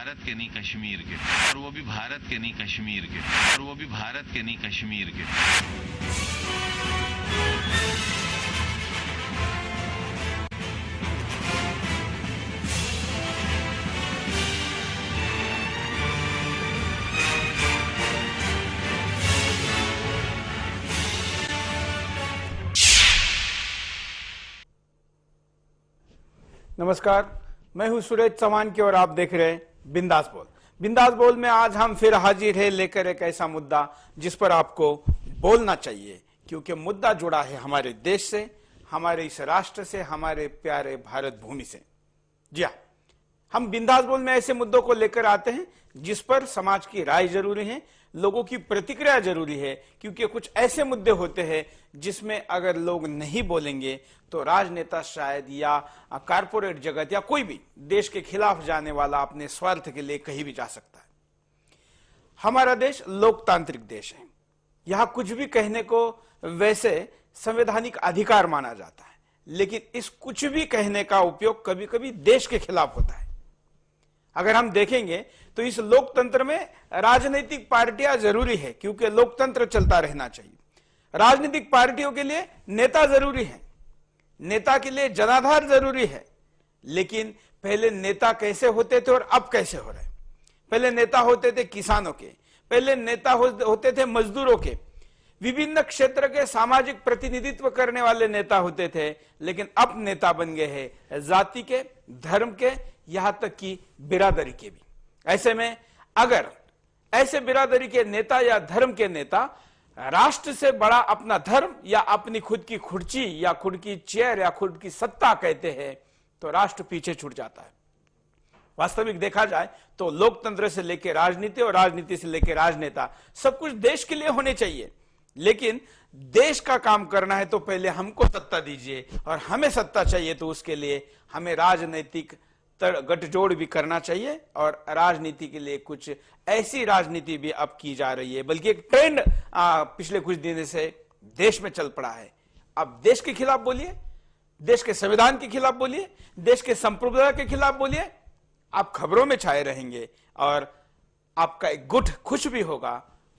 भारत के नहीं कश्मीर के, और वो भी भारत के नहीं कश्मीर के, और वो भी भारत के नहीं कश्मीर के। नमस्कार, मैं हूं सुरेश चौहान की और आप देख रहे हैं बिंदास बोल। बिंदास बोल में आज हम फिर हाजिर है लेकर एक ऐसा मुद्दा जिस पर आपको बोलना चाहिए, क्योंकि मुद्दा जुड़ा है हमारे देश से, हमारे इस राष्ट्र से, हमारे प्यारे भारत भूमि से। जी हाँ, हम बिंदास बोल में ऐसे मुद्दों को लेकर आते हैं जिस पर समाज की राय जरूरी है, लोगों की प्रतिक्रिया जरूरी है, क्योंकि कुछ ऐसे मुद्दे होते हैं जिसमें अगर लोग नहीं बोलेंगे तो राजनेता शायद या कारपोरेट जगत या कोई भी देश के खिलाफ जाने वाला अपने स्वार्थ के लिए कहीं भी जा सकता है। हमारा देश लोकतांत्रिक देश है, यहां कुछ भी कहने को वैसे संवैधानिक अधिकार माना जाता है, लेकिन इस कुछ भी कहने का उपयोग कभी कभी देश के खिलाफ होता है। अगर हम देखेंगे तो इस लोकतंत्र में राजनीतिक पार्टियां जरूरी है, क्योंकि लोकतंत्र चलता रहना चाहिए। राजनीतिक पार्टियों के लिए नेता जरूरी है, नेता के लिए जनाधार जरूरी है, लेकिन पहले नेता कैसे होते थे और अब कैसे हो रहे हैं। पहले नेता होते थे किसानों के, पहले नेता होते थे मजदूरों के, विभिन्न क्षेत्र के सामाजिक प्रतिनिधित्व करने वाले नेता होते थे, लेकिन अब नेता बन गए हैं जाति के, धर्म के, यहां तक कि बिरादरी के भी। ऐसे में अगर ऐसे बिरादरी के नेता या धर्म के नेता राष्ट्र से बड़ा अपना धर्म या अपनी खुद की खुर्ची या खुद की चेयर या खुद की सत्ता कहते हैं तो राष्ट्र पीछे छूट जाता है। वास्तविक देखा जाए तो लोकतंत्र से लेकर राजनीति और राजनीति से लेकर राजनेता सब कुछ देश के लिए होने चाहिए, लेकिन देश का काम करना है तो पहले हमको सत्ता दीजिए, और हमें सत्ता चाहिए तो उसके लिए हमें राजनीतिक गठजोड़ भी करना चाहिए। और राजनीति के लिए कुछ ऐसी राजनीति भी अब की जा रही है, बल्कि एक ट्रेंड पिछले कुछ दिनों से देश में चल पड़ा है। अब देश के खिलाफ बोलिए, देश के संविधान के खिलाफ बोलिए, देश के संप्रभुता के खिलाफ बोलिए, आप खबरों में छाए रहेंगे और आपका एक गुट खुश भी होगा,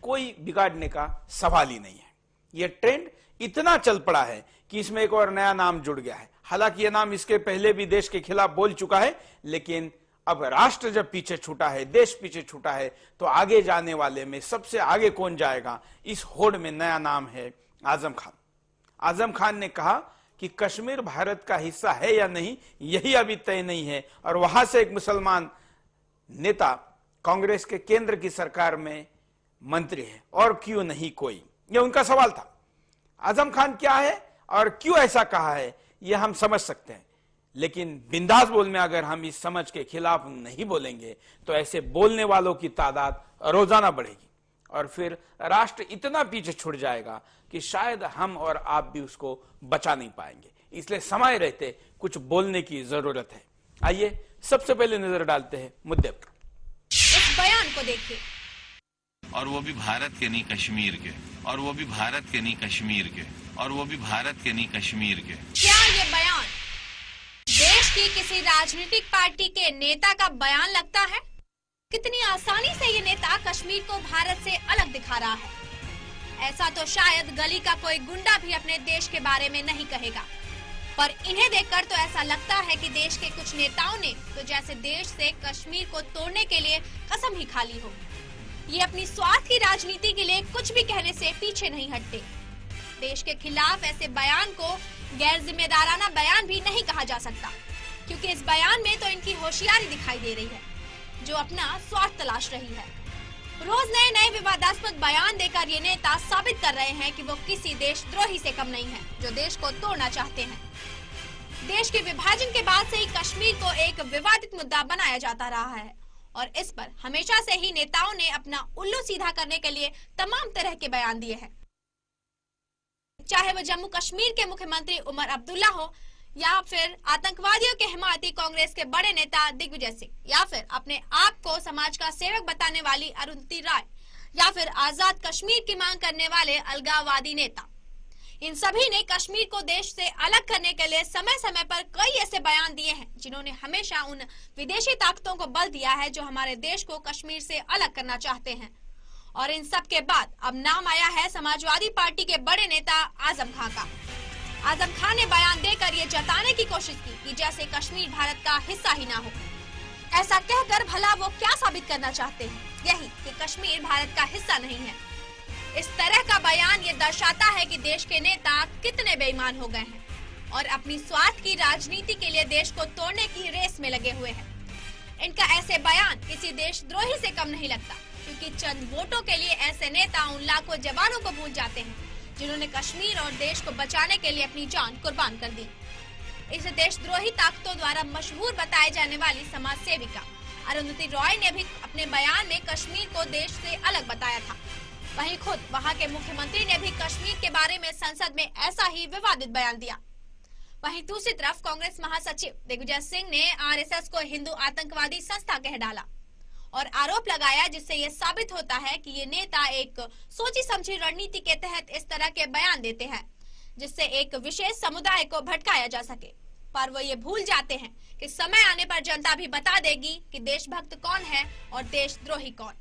कोई बिगाड़ने का सवाल ही नहीं है। यह ट्रेंड इतना चल पड़ा है कि इसमें एक और नया नाम जुड़ गया है। हालांकि यह नाम इसके पहले भी देश के खिलाफ बोल चुका है, लेकिन अब राष्ट्र जब पीछे छूटा है, देश पीछे छूटा है, तो आगे जाने वाले में सबसे आगे कौन जाएगा, इस होड़ में नया नाम है आजम खान। आजम खान ने कहा कि कश्मीर भारत का हिस्सा है या नहीं, यही अभी तय नहीं है, और वहां से एक मुसलमान नेता कांग्रेस के केंद्र की सरकार में मंत्री है, और क्यों नहीं कोई, यह उनका सवाल था। आजम खान क्या है और क्यों ऐसा कहा है यह हम समझ सकते हैं, लेकिन बिंदास बोल में अगर हम इस समझ के खिलाफ नहीं बोलेंगे तो ऐसे बोलने वालों की तादाद रोजाना बढ़ेगी, और फिर राष्ट्र इतना पीछे छूट जाएगा कि शायद हम और आप भी उसको बचा नहीं पाएंगे। इसलिए समय रहते कुछ बोलने की जरूरत है। आइए सबसे पहले नजर डालते हैं मुद्दे पर। इस बयान को देखिए। और वो भी भारत के नहीं कश्मीर के, और वो भी भारत के नहीं कश्मीर के, और वो भी भारत के नहीं कश्मीर के। क्या ये बयान देश की किसी राजनीतिक पार्टी के नेता का बयान लगता है? कितनी आसानी से ये नेता कश्मीर को भारत से अलग दिखा रहा है। ऐसा तो शायद गली का कोई गुंडा भी अपने देश के बारे में नहीं कहेगा, पर इन्हें देखकर तो ऐसा लगता है कि देश के कुछ नेताओं ने तो जैसे देश से कश्मीर को तोड़ने के लिए कसम ही खा ली हो। ये अपनी स्वार्थ की राजनीति के लिए कुछ भी कहने से पीछे नहीं हटते। देश के खिलाफ ऐसे बयान को गैर जिम्मेदाराना बयान भी नहीं कहा जा सकता, क्योंकि इस बयान में तो इनकी होशियारी दिखाई दे रही है, जो अपना स्वार्थ तलाश रही है। रोज नए नए विवादास्पद बयान देकर ये नेता साबित कर रहे हैं कि वो किसी देशद्रोही से कम नहीं है, जो देश को तोड़ना चाहते हैं। देश के विभाजन के बाद से ही कश्मीर को एक विवादित मुद्दा बनाया जाता रहा है, और इस पर हमेशा से ही नेताओं ने अपना उल्लू सीधा करने के लिए तमाम तरह के बयान दिए हैं। चाहे वो जम्मू कश्मीर के मुख्यमंत्री उमर अब्दुल्ला हो, या फिर आतंकवादियों के हिमायती कांग्रेस के बड़े नेता दिग्विजय सिंह, या फिर अपने आप को समाज का सेवक बताने वाली अरुंधति राय, या फिर आजाद कश्मीर की मांग करने वाले अलगाववादी नेता। इन सभी ने कश्मीर को देश से अलग करने के लिए समय समय पर कई ऐसे बयान दिए हैं जिन्होंने हमेशा उन विदेशी ताकतों को बल दिया है जो हमारे देश को कश्मीर से अलग करना चाहते हैं। और इन सब के बाद अब नाम आया है समाजवादी पार्टी के बड़े नेता आजम खान का। आजम खान ने बयान देकर ये जताने की कोशिश की कि जैसे कश्मीर भारत का हिस्सा ही ना हो। ऐसा कहकर भला वो क्या साबित करना चाहते हैं? यही कि कश्मीर भारत का हिस्सा नहीं है। इस तरह का बयान ये दर्शाता है कि देश के नेता कितने बेईमान हो गए हैं और अपनी स्वार्थ की राजनीति के लिए देश को तोड़ने की रेस में लगे हुए हैं। इनका ऐसे बयान किसी देशद्रोही से कम नहीं लगता, क्योंकि चंद वोटों के लिए ऐसे नेता उन लाखों जवानों को भूल जाते हैं जिन्होंने कश्मीर और देश को बचाने के लिए अपनी जान कुर्बान कर दी। इस देशद्रोही ताकतों द्वारा मशहूर बताए जाने वाली समाज सेविका अरुंधति रॉय ने भी अपने बयान में कश्मीर को देश से अलग बताया था। वहीं खुद वहां के मुख्यमंत्री ने भी कश्मीर के बारे में संसद में ऐसा ही विवादित बयान दिया। वहीं दूसरी तरफ कांग्रेस महासचिव दिग्विजय सिंह ने आरएसएस को हिंदू आतंकवादी संस्था कह डाला और आरोप लगाया, जिससे ये साबित होता है कि ये नेता एक सोची समझी रणनीति के तहत इस तरह के बयान देते हैं जिससे एक विशेष समुदाय को भटकाया जा सके। पर वो ये भूल जाते हैं कि समय आने पर जनता भी बता देगी कि देशभक्त कौन है और देशद्रोही कौन।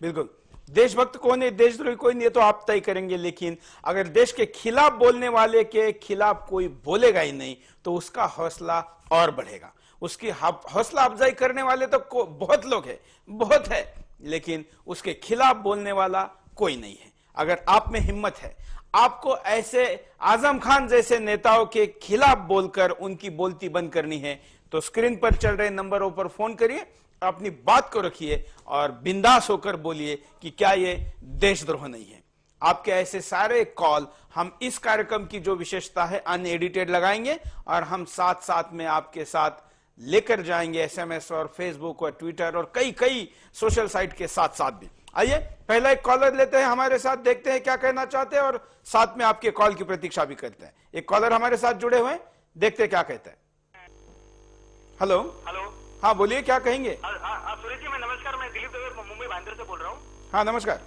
बिल्कुल, देशभक्त कौन है, देशद्रोही कोई नहीं, ये तो आप तय करेंगे। लेकिन अगर देश के खिलाफ बोलने वाले के खिलाफ कोई बोलेगा ही नहीं तो उसका हौसला और बढ़ेगा। उसकी हौसला अफजाई करने वाले तो बहुत लोग हैं, बहुत है, लेकिन उसके खिलाफ बोलने वाला कोई नहीं है। अगर आप में हिम्मत है, आपको ऐसे आजम खान जैसे नेताओं के खिलाफ बोलकर उनकी बोलती बंद करनी है तो स्क्रीन पर चल रहे नंबरों पर फोन करिए, अपनी बात को रखिए और बिंदास होकर बोलिए कि क्या ये देशद्रोह नहीं है। आपके ऐसे सारे कॉल हम इस कार्यक्रम की जो विशेषता है अनएडिटेड लगाएंगे और हम साथ साथ में आपके साथ लेकर जाएंगे एसएमएस और फेसबुक और ट्विटर और कई सोशल साइट के साथ साथ भी। आइए पहला एक कॉलर लेते हैं हमारे साथ, देखते हैं क्या कहना चाहते हैं और साथ में आपके कॉल की प्रतीक्षा भी करते हैं। एक कॉलर हमारे साथ जुड़े हुए हैं, देखते हैं क्या कहते हैं। हेलो हेलो, हाँ बोलिए, क्या कहेंगे? सुरेश जी, मैं नमस्कार, मैं दिलीप दवे मुंबई भाईंदर से बोल रहा हूँ। हाँ नमस्कार।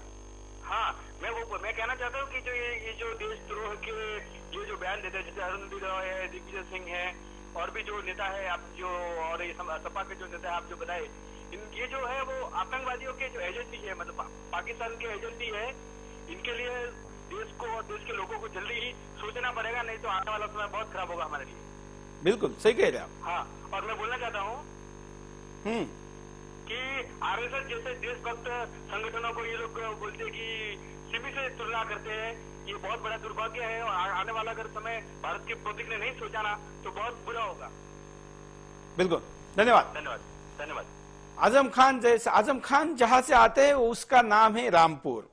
हाँ, मैं कहना चाहता हूँ कि जो ये जो देशद्रोह के ये जो बयान देते हैं, जैसे अरुंधति रॉय है, दिग्विजय सिंह है और भी जो नेता है आप जो, और ये सपा के जो नेता है आप जो बताए, ये जो है वो आतंकवादियों के जो एजेंसी है, मतलब पाकिस्तान के एजेंसी है। इनके लिए देश को और देश के लोगों को जल्दी ही सोचना पड़ेगा, नहीं तो आने वाला समय बहुत खराब होगा हमारे लिए। बिल्कुल सही कह रहे हैं आप। हाँ, और मैं बोलना चाहता हूँ कि आरएसएस जैसे देशभक्त संगठनों को ये लोग बोलते हैं कि सिमी से तुलना करते हैं, ये बहुत बड़ा दुर्भाग्य है और आने वाला अगर समय भारत के पब्लिक ने नहीं सोचा ना तो बहुत बुरा होगा। बिल्कुल, धन्यवाद धन्यवाद धन्यवाद। आजम खान जहां से आते हैं उसका नाम है रामपुर,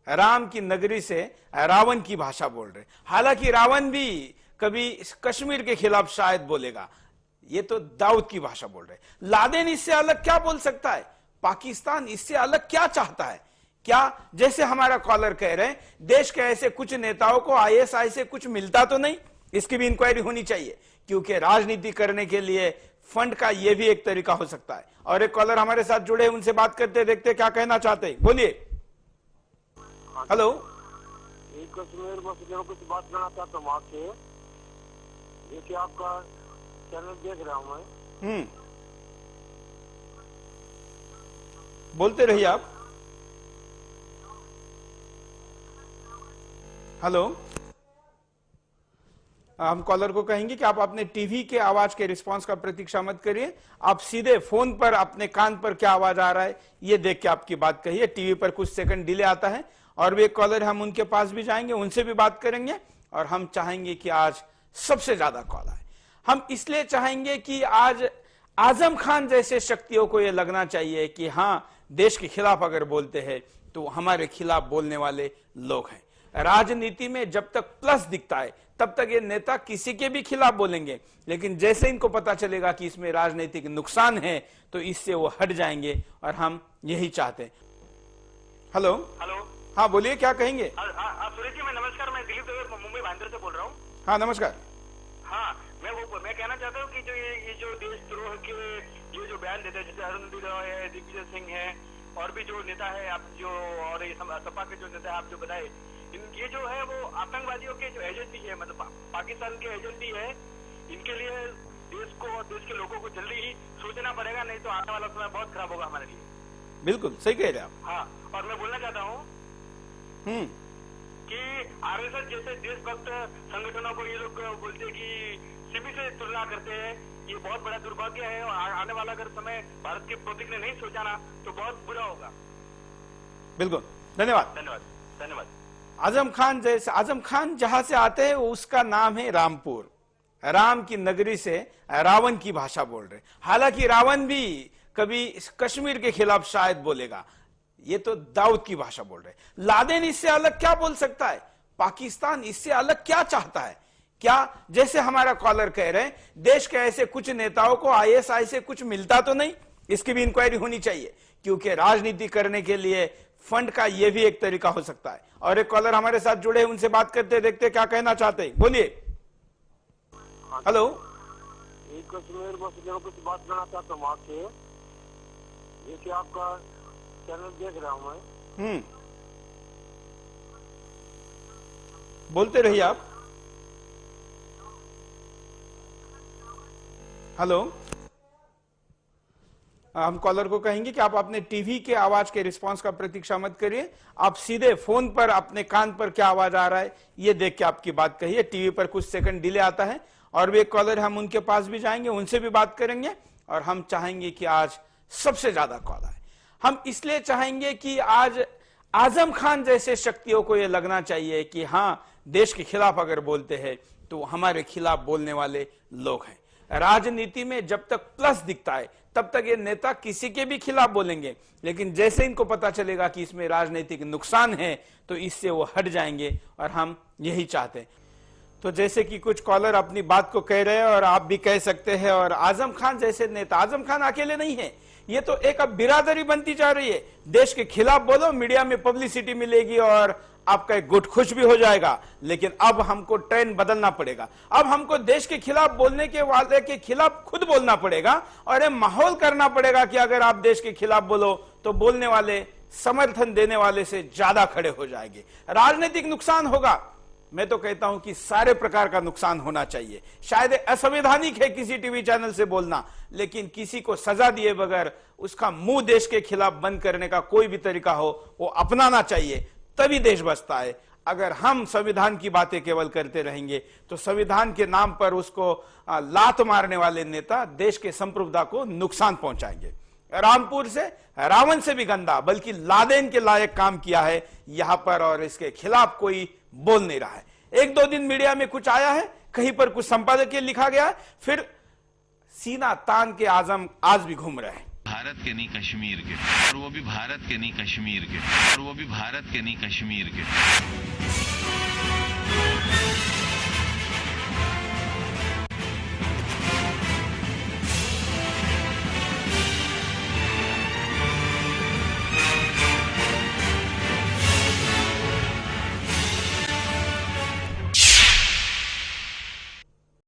राम की नगरी से रावण की भाषा बोल रहे। हालांकि रावण भी कभी कश्मीर के खिलाफ शायद बोलेगा, ये तो दाऊद की भाषा बोल रहे। लादेन इससे अलग क्या बोल सकता है? पाकिस्तान इससे अलग क्या चाहता है? क्या जैसे हमारा कॉलर कह रहे हैं, देश के ऐसे कुछ नेताओं को आईएसआई से कुछ मिलता तो नहीं? इसकी भी इंक्वायरी होनी चाहिए, क्योंकि राजनीति करने के लिए फंड का यह भी एक तरीका हो सकता है। और एक कॉलर हमारे साथ जुड़े, उनसे बात करते देखते क्या कहना चाहते हैं, बोलिए। हेलो, कश्मीर मसले कुछ बात करना चाहता हूँ आपसे। देखिए, आपका चैनल देख रहा हूँ मैं। बोलते रहिए आप। हेलो, हम कॉलर को कहेंगे कि आप अपने टीवी के आवाज के रिस्पांस का प्रतीक्षा मत करिए, आप सीधे फोन पर अपने कान पर क्या आवाज आ रहा है ये देख के आपकी बात कहिए। टीवी पर कुछ सेकंड डिले आता है। और भी एक कॉलर, हम उनके पास भी जाएंगे, उनसे भी बात करेंगे। और हम चाहेंगे कि आज सबसे ज्यादा कॉल आए। हम इसलिए चाहेंगे कि आज आजम खान जैसे शक्तियों को यह लगना चाहिए कि हां, देश के खिलाफ अगर बोलते हैं तो हमारे खिलाफ बोलने वाले लोग हैं। राजनीति में जब तक प्लस दिखता है तब तक ये नेता किसी के भी खिलाफ बोलेंगे, लेकिन जैसे इनको पता चलेगा कि इसमें राजनीतिक नुकसान है तो इससे वो हट जाएंगे, और हम यही चाहते हैं। हेलो हेलो, हाँ बोलिए, क्या कहेंगे? सुरेश जी, मैं नमस्कार, मैं दिलीप दवे मुंबई भाईंदर से बोल रहा हूँ। हाँ नमस्कार। हाँ, मैं कहना चाहता हूँ कि जो ये जो देशद्रोह के ये जो बयान देते हैं, जैसे अरुंधति रॉय है, दिग्विजय सिंह है और भी जो नेता है आप जो, और ये सपा के जो नेता है आप जो बताए, ये जो है वो आतंकवादियों के जो एजेंट ही है, मतलब पाकिस्तान के एजेंट ही है। इनके लिए देश को और देश के लोगों को जल्दी ही सोचना पड़ेगा, नहीं तो आने वाला समय बहुत खराब होगा हमारे लिए। बिल्कुल सही कह रहे हैं आप। हाँ, और मैं बोलना चाहता हूँ कि आरएसएस जैसे देशभक्त संगठनों को ये लोग बोलते कि सिमी से तुलना करते हैं, ये बहुत बड़ा दुर्भाग्य है। और आने वाला अगर समय भारत के पब्लिक ने नहीं सोचा ना तो बहुत बुरा होगा। बिल्कुल, धन्यवाद। धन्यवाद, धन्यवाद। आजम खान जहां से आते हैं उसका नाम है रामपुर। राम की नगरी से रावण की भाषा बोल रहे। हालांकि रावण भी कभी कश्मीर के खिलाफ शायद बोलेगा, ये तो दाऊद की भाषा बोल रहे। लादेन इससे अलग क्या बोल सकता है? पाकिस्तान इससे अलग क्या चाहता है? क्या जैसे हमारा कॉलर कह रहे हैं, देश के ऐसे कुछ नेताओं को आईएसआई से कुछ मिलता तो नहीं? इसकी भी इंक्वायरी होनी चाहिए, क्योंकि राजनीति करने के लिए फंड का यह भी एक तरीका हो सकता है। और एक कॉलर हमारे साथ जुड़े, उनसे बात करते देखते क्या कहना चाहते हैं, बोलिए। हेलो, कश्मीर मसले में कुछ बात करना चाहता हूँ आपसे। जैसे आपका चैनल देख रहा हूँ मैं। बोलते रहिए आप। हेलो, हम कॉलर को कहेंगे कि आप अपने टीवी के आवाज के रिस्पांस का प्रतीक्षा मत करिए, आप सीधे फोन पर अपने कान पर क्या आवाज आ रहा है ये देख के आपकी बात कहिए। टीवी पर कुछ सेकंड डिले आता है। और भी एक कॉलर, हम उनके पास भी जाएंगे, उनसे भी बात करेंगे। और हम चाहेंगे कि आज सबसे ज्यादा कॉल आए। हम इसलिए चाहेंगे कि आज आजम खान जैसे शक्तियों को यह लगना चाहिए कि हां, देश के खिलाफ अगर बोलते हैं तो हमारे खिलाफ बोलने वाले लोग हैं। राजनीति में जब तक प्लस दिखता है तब तक ये नेता किसी के भी खिलाफ बोलेंगे, लेकिन जैसे इनको पता चलेगा कि इसमें राजनीतिक नुकसान है तो इससे वो हट जाएंगे। और हम यही चाहते हैं। तो जैसे कि कुछ कॉलर अपनी बात को कह रहे हैं और आप भी कह सकते हैं। और आजम खान जैसे नेता, आजम खान अकेले नहीं है, ये तो एक अब बिरादरी बनती जा रही है। देश के खिलाफ बोलो, मीडिया में पब्लिसिटी मिलेगी और आपका एक गुट खुश भी हो जाएगा। लेकिन अब हमको ट्रेंड बदलना पड़ेगा। अब हमको देश के खिलाफ बोलने के वाले के खिलाफ खुद बोलना पड़ेगा और ये माहौल करना पड़ेगा कि अगर आप देश के खिलाफ बोलो तो बोलने वाले समर्थन देने वाले से ज्यादा खड़े हो जाएंगे। राजनीतिक नुकसान होगा, मैं तो कहता हूं कि सारे प्रकार का नुकसान होना चाहिए। शायद असंवैधानिक है किसी टीवी चैनल से बोलना, लेकिन किसी को सजा दिए बगैर उसका मुंह देश के खिलाफ बंद करने का कोई भी तरीका हो वो अपनाना चाहिए, तभी देश बचता है। अगर हम संविधान की बातें केवल करते रहेंगे तो संविधान के नाम पर उसको लात मारने वाले नेता देश के संप्रभुता को नुकसान पहुंचाएंगे। रामपुर से रावण से भी गंदा, बल्कि लादेन के लायक काम किया है यहां पर, और इसके खिलाफ कोई बोल नहीं रहा है। एक दो दिन मीडिया में कुछ आया है, कहीं पर कुछ संपादकीय लिखा गया, फिर सीना तान के आजम आज भी घूम रहे हैं। भारत के नहीं कश्मीर के, और वो भी भारत के नहीं कश्मीर के, और वो भी भारत के नहीं कश्मीर के।